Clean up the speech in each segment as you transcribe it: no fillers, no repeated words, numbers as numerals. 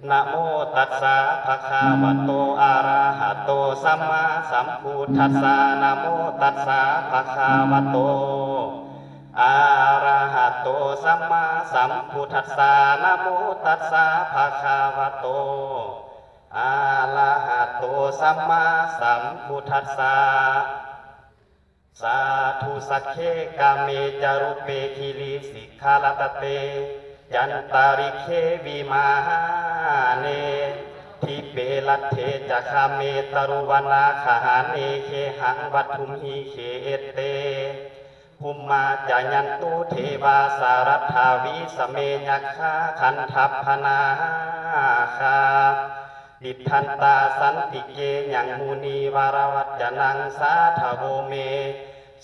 นะโมตัสสะภะคะวะโตอะระหะโตสัมมาสัมพุทธัสสะนะโมตัสสะภะคะวะโตอะระหะโตสัมมาสัมพุทธัสสะนะโมตัสสะภะคะวะโตอะระหะโตสัมมาสัมพุทธัสสะสาธุสัคเคกาเมจารุเปคิลิสิกขาลตเตยันตาริเควิมาหาเนทิเปลัตเถจะคาเมตรุวนาคหาเนเคหังวัตถุมหิเคเอเตภุมมาจายันตุเทวาสารัตถาวิสเมยัคขาคันทัพพนาคาดิทันตาสันติเกยังมุนีวารวัจจนังสาทโวเม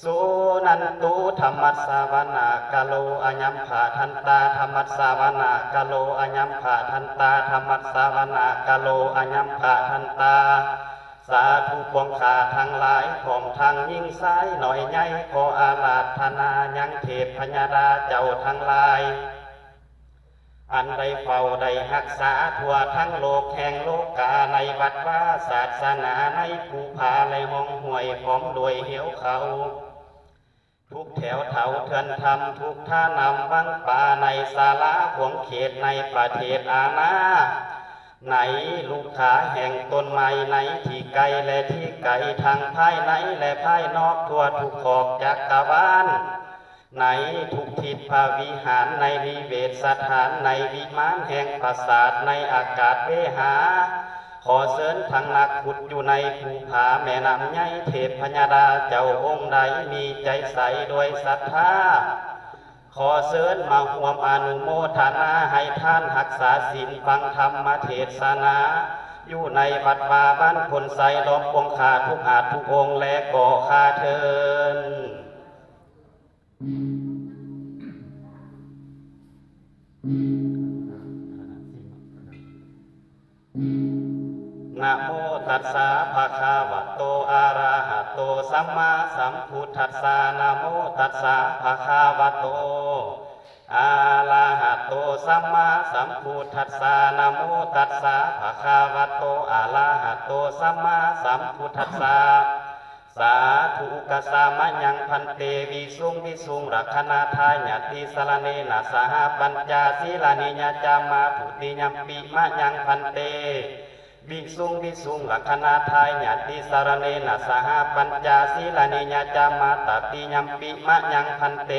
สุนันตุธรรมัสสาวนากาโลอัญญัมภาทันตาธรรมัสสาวนากาโลอัญญัมภาทันตาธรรมัสสาวนากาโลอัญญัมภาทันตาสาธุปวงขาทั้งหลายของทางยิ่งสายหน่อยใหญ่ขออาราธนายังเทพพญาดาเจ้าทั้งหลายอันใดเฝ้าใดรักษาทั่วทั้งโลกแห่งโลกาในวัดว่าศาสนาในภูผาในห้องห่วยพร้อมด้วยเหวเขาทุกแถวเถาเทือนธรรมทุกท่านำบังป่าในศาลาหวงเขตในประเทศอาณาในลูกขาแห่งต้นไม้ในที่ไกลและที่ไกลทางภายในและภายนอกทั่วทุกขอบจักรวาลในทุกทิศพระวิหารในนิเวศสถานในวิมานแห่งปราสาทในอากาศเวหาขอเชิญทั้งนักขุดอยู่ในภูผาแม่น้ำใหญ่เทพพญาดาเจ้าองค์ใดมีใจใสด้วยศรัทธาขอเชิญมาร่วมอนุโมทนาให้ท่านรักษาศีลฟังธรรมเทศนาอยู่ในวัดป่าบ้านคนใสล้อมปวงขาทุกอาจทุกองค์และก่อคาเทินนะโมตัสสะภะคะวะโตอะระหะโตสัมมาสัมพุทธัสสะนะโมตัสสะภะคะวะโตอะระหะโตสัมมาสัมพุทธัสสะนะโมตัสสะภะคะวะโตอะระหะโตสัมมาสัมพุทธัสสะสาธุกัสสะมะยังพันเตวิสุงวิสุงรักขณาทายาติสรเนนะสหปัญจศีลานิยจามาปุติยัมปิมะยังพันเตวิสุงวิสุงลักขณาทายาติสารเนนะสหปัญจศีลานิยจามาตติยัมปิมะยังพันเต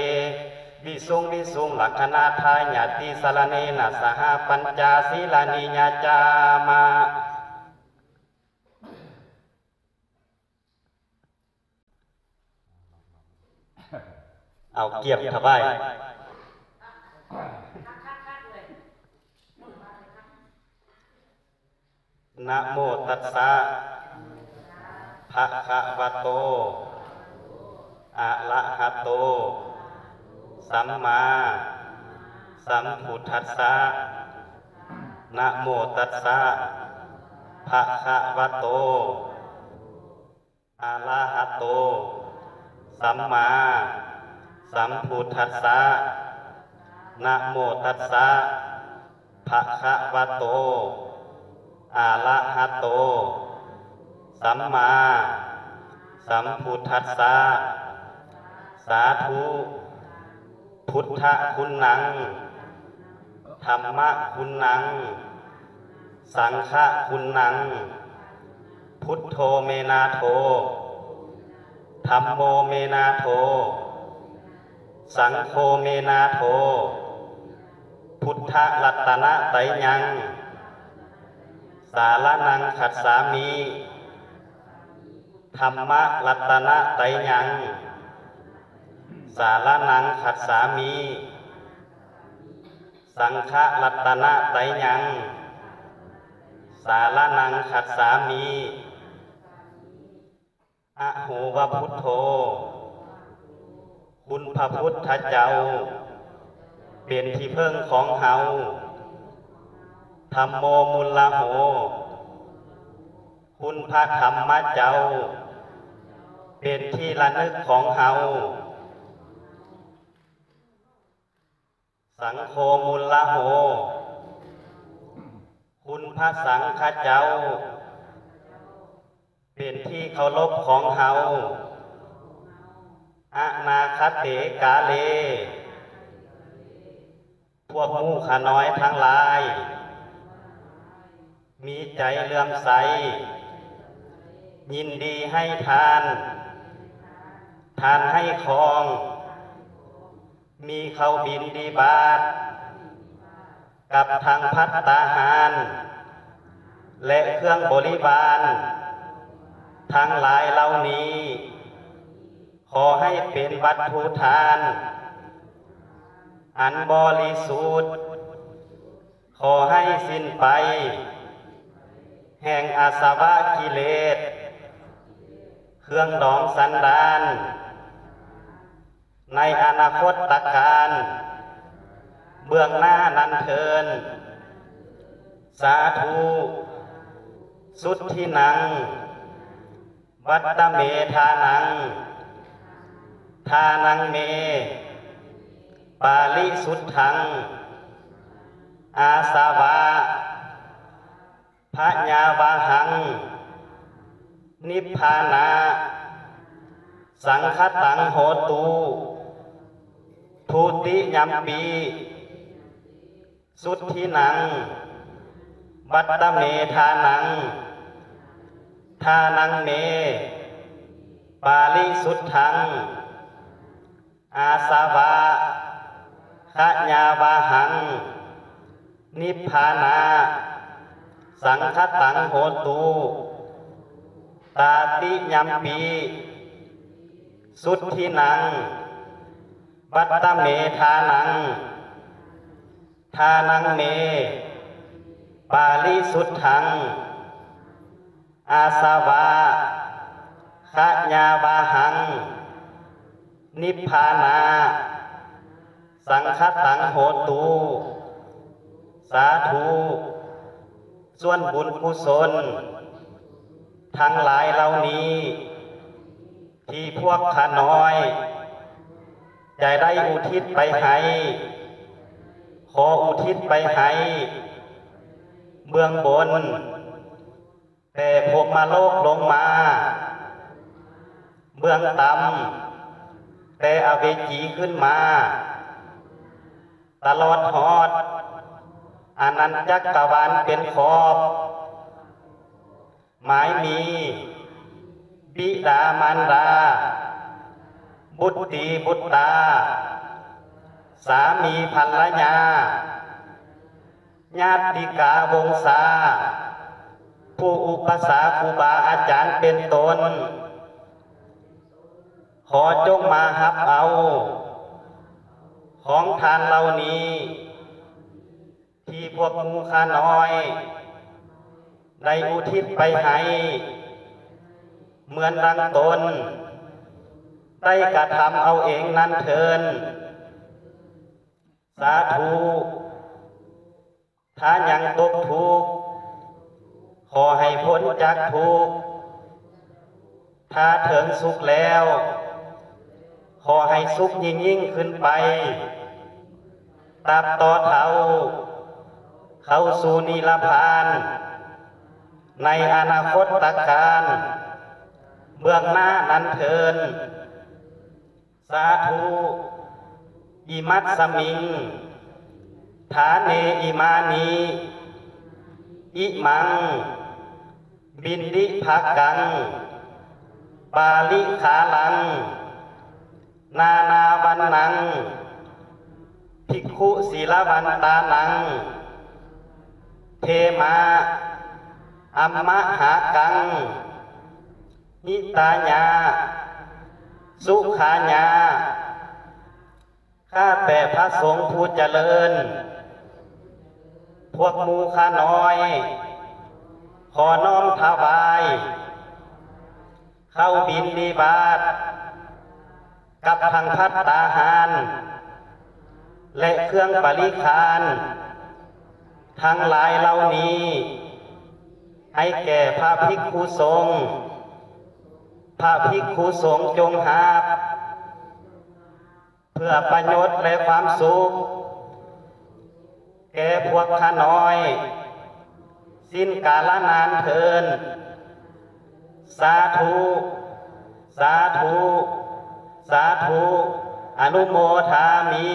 วิสุงวิสุงลักขณาทายาติสารเนนะสหปัญจศีลานิยจามาเอาเกียบถวายนะโมตัสสะภะคะวะโตอะระหะโตสัมมาสัมพุทธัสสะนะโมตัสสะภะคะวะโตอะระหะโตสัมมาสัมพุทธัสสะนะโมตัสสะภะคะวะโตอะระหะโตสัมมาสัมพุทธัสสะสาธุพุทธคุณนังธรรมคุณนังสังฆคุณนังพุทโธเมนาโธธัมโมเมนาโธสังโฆเมนาโธพุทธรัตนะไตรยังสารนังขัสสามิธรรมรัตนะไตรยังสารนังขัสสามิสังฆรัตนะไตรยังสารนังขัสสามิอะโหวะพุทโธคุณพระพุทธเจ้าเป็นที่พึ่งของเฮาธัมโมมุลลโหคุณพระธรรมเจ้าเป็นที่ระลึกของเฮาสังโฆมุลลโหคุณ ระสังฆเจ้าเป็นที่เคารพของเฮาอนาคเตกาเลพวกหมู่ข้าน้อยทั้งหลายมีใจเลื่อมใสยินดีให้ทานทานให้ครองมีเขาบินดีบาตกับทางภัตตาหารและเครื่องบริวารทั้งหลายเหล่านี้ขอให้เป็นวัตถุทานอันบริสุทธิ์ขอให้สิ้นไปแห่งอาสวะกิเลสเครื่องดองสันดานในอนาคตการเบื้องหน้านั้นเทินสาธุสุทธินังวัตตเมทานังทานังเมปาลิสุทธังอาสาวะพะญาวะหังนิพพานาสังคตังโหตุทุติยัมปีสุทธินังวัตตเมทานังทานังเมปาลิสุทธังอาสาวะขะญาวะหังนิพพานาสังคตังโหตุตาติยัมปีสุทธินังวัตตเมทานังทานังเมปาลิสุทธังอาสาวะขะญาวะหังนิพพานาสังคตังโหตุสาธุส่วนบุญกุศลทั้งหลายเหล่านี้ที่พวกข้าน้อยจะได้อุทิศไปให้ขออุทิศไปให้เบื้องบนแต่พวกมาโลกลงมาเบื้องต่ำแต่อเวจีขึ้นมาตลอดหอดอนันตจักรวาลเป็นขอบหมายมีบิดามารดาบุตรีบุตตาสามีภรรยาญาติกาวงศาผู้อุปสาครูบาอาจารย์เป็นตนขอจงมาหับเอาของทานเหล่านี้ที่พวกหมู่ข้าน้อยได้อุทิศไปให้เหมือนดังตนได้กระทำเอาเองนั้นเถินสาธุถ้ายังตกทุกข์ขอให้พ้นจากทุกข์ถ้าถึงสุขแล้วขอให้สุขยิ่งขึ้นไปตับต่อเท้าเข้าสู่นิพพานในอนาคตการเบื้องหน้านั้นเถินสาธุอิมัตสมิงฐาเนอิมานีอิมังบินดิภกังปาลิขาลังนานาวันนังภิกขุศีลวันตานังเทมาอัมมหากังนิตาญาสุขาญาข้าแต่พระสงฆ์ผู้เจริญพวกหมู่ข้าน้อยขอน้อมถวายเข้าบิณฑบาตกับทางภัตตาหารและเครื่องบริขารทั้งหลายเหล่านี้ให้แก่พระภิกขุสงฆ์พระภิกขุสงฆ์จงหาบเพื่อประโยชน์และความสุขแก่พวกข้าน้อย สิ้นกาลนานเทินสาธุสาธุสาธุอนุโมทามิ